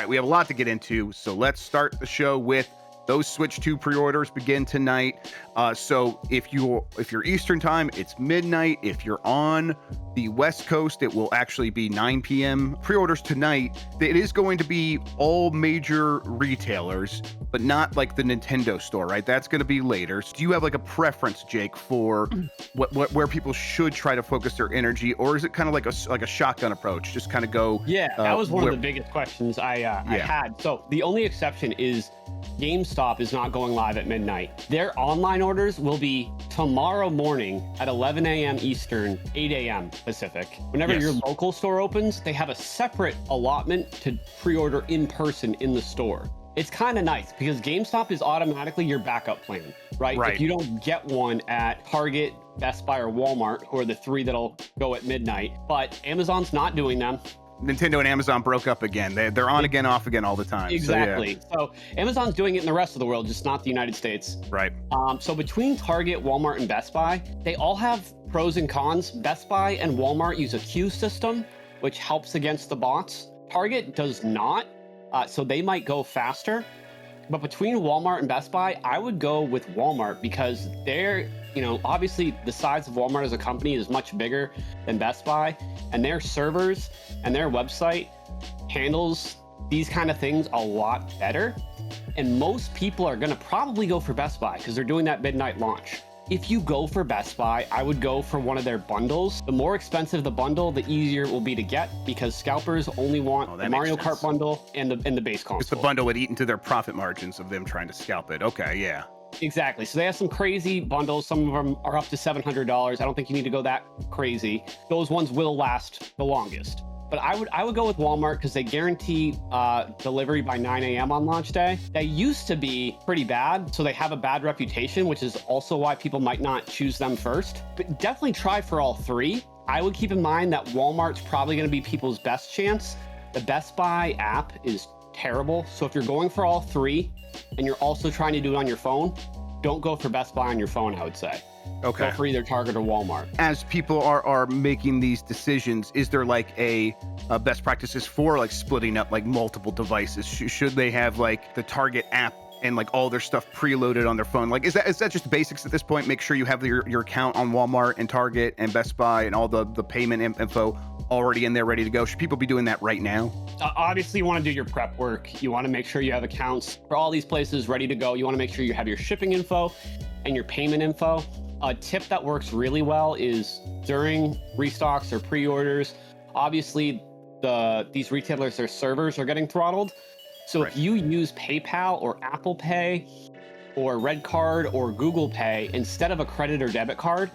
right, we have a lot to get into, so let's start the show with those Switch 2 pre-orders begin tonight. So if you're Eastern time, it's midnight. If you're on the West Coast, it will actually be 9 p.m. Pre-orders tonight. It is going to be all major retailers, but not like the Nintendo store, right? That's going to be later. So do you have like a preference, Jake, for where people should try to focus their energy, or is it kind of like a shotgun approach? Just kind of go. Yeah, that was one of the biggest questions I had. So the only exception is GameStop is not going live at midnight. Their online orders will be tomorrow morning at 11 a.m. Eastern, 8 a.m. Pacific. Whenever your local store opens, they have a separate allotment to pre-order in person in the store. It's kind of nice because GameStop is automatically your backup plan, right? If you don't get one at Target, Best Buy, or Walmart, who are the three that'll go at midnight, but Amazon's not doing them. Nintendo and Amazon broke up again. They're on again, off again all the time. Exactly. So Amazon's doing it in the rest of the world, just not the United States. Right. So between Target, Walmart, and Best Buy, they all have pros and cons. Best Buy and Walmart use a queue system, which helps against the bots. Target does not, so they might go faster. But between Walmart and Best Buy, I would go with Walmart because they're, obviously the size of Walmart as a company is much bigger than Best Buy, and their servers and their website handles these kind of things a lot better. And most people are going to probably go for Best Buy because they're doing that midnight launch. If you go for Best Buy, I would go for one of their bundles. The more expensive the bundle, the easier it will be to get because scalpers only want the Mario Kart bundle and the base console. It's the bundle would eat into their profit margins of them trying to scalp it. Okay, yeah. Exactly. So they have some crazy bundles. Some of them are up to $700. I don't think you need to go that crazy. Those ones will last the longest. But I would go with Walmart because they guarantee delivery by 9 a.m. on launch day. They used to be pretty bad, so they have a bad reputation, which is also why people might not choose them first. But definitely try for all three. I would keep in mind that Walmart's probably going to be people's best chance. The Best Buy app is terrible. So if you're going for all three and you're also trying to do it on your phone, don't go for Best Buy on your phone, I would say. Okay. Go for either Target or Walmart. As people are making these decisions, is there like a best practices for like splitting up like multiple devices? Should they have like the Target app and like all their stuff preloaded on their phone? Like, is that just basics at this point? Make sure you have your account on Walmart and Target and Best Buy and all the payment info already in there ready to go. Should people be doing that right now? Obviously, you want to do your prep work. You want to make sure you have accounts for all these places ready to go. You want to make sure you have your shipping info and your payment info. A tip that works really well is during restocks or pre-orders, obviously these retailers, their servers are getting throttled. So if you use PayPal or Apple Pay or Red Card or Google Pay instead of a credit or debit card,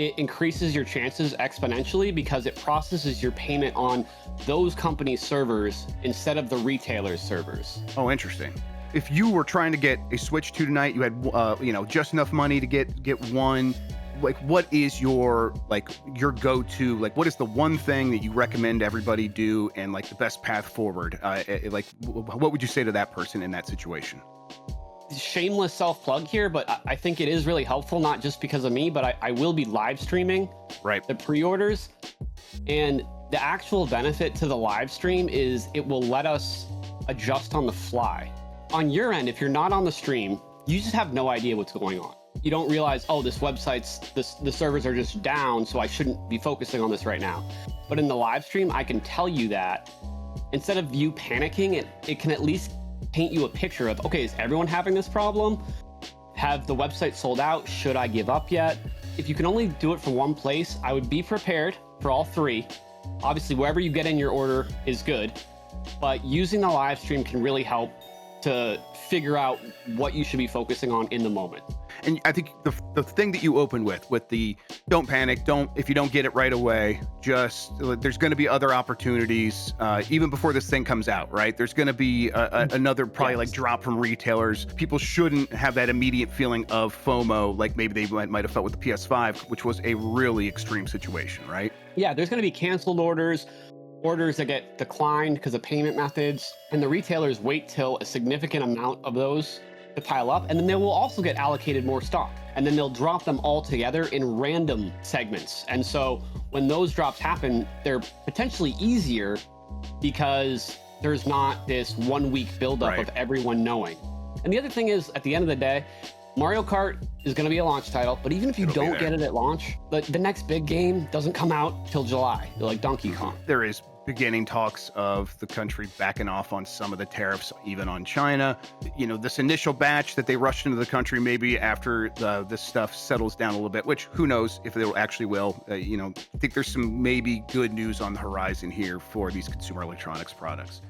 it increases your chances exponentially because it processes your payment on those companies' servers instead of the retailer's servers. Oh, interesting. If you were trying to get a Switch 2 tonight, you had just enough money to get one, like what is your go-to, like what is the one thing that you recommend everybody do and like the best path forward? Like what would you say to that person in that situation? Shameless self-plug here, but I think it is really helpful, not just because of me, but I will be live streaming the pre-orders. And the actual benefit to the live stream is it will let us adjust on the fly. On your end, if you're not on the stream, you just have no idea what's going on. You don't realize, oh, this website's, the servers are just down, so I shouldn't be focusing on this right now. But in the live stream, I can tell you that instead of you panicking, it can at least paint you a picture of, okay, is everyone having this problem? Have the website sold out? Should I give up yet? If you can only do it from one place, I would be prepared for all three. Obviously, wherever you get in your order is good, but using the live stream can really help to figure out what you should be focusing on in the moment. And I think the thing that you opened with the don't panic, if you don't get it right away, just there's going to be other opportunities even before this thing comes out, right? There's going to be another probably like drop from retailers. People shouldn't have that immediate feeling of FOMO like maybe they might have felt with the PS5, which was a really extreme situation, right? Yeah, there's going to be canceled orders that get declined because of payment methods, and the retailers wait till a significant amount of those to pile up, and then they will also get allocated more stock, and then they'll drop them all together in random segments. And so when those drops happen, they're potentially easier because there's not this 1 week buildup of everyone knowing. And the other thing is, at the end of the day, Mario Kart is going to be a launch title, but even if you don't get it at launch, the next big game doesn't come out till July, like Donkey Kong. There is beginning talks of the country backing off on some of the tariffs, even on China. You know, this initial batch that they rushed into the country, maybe after this stuff settles down a little bit, which who knows if they actually will. You know, I think there's some maybe good news on the horizon here for these consumer electronics products.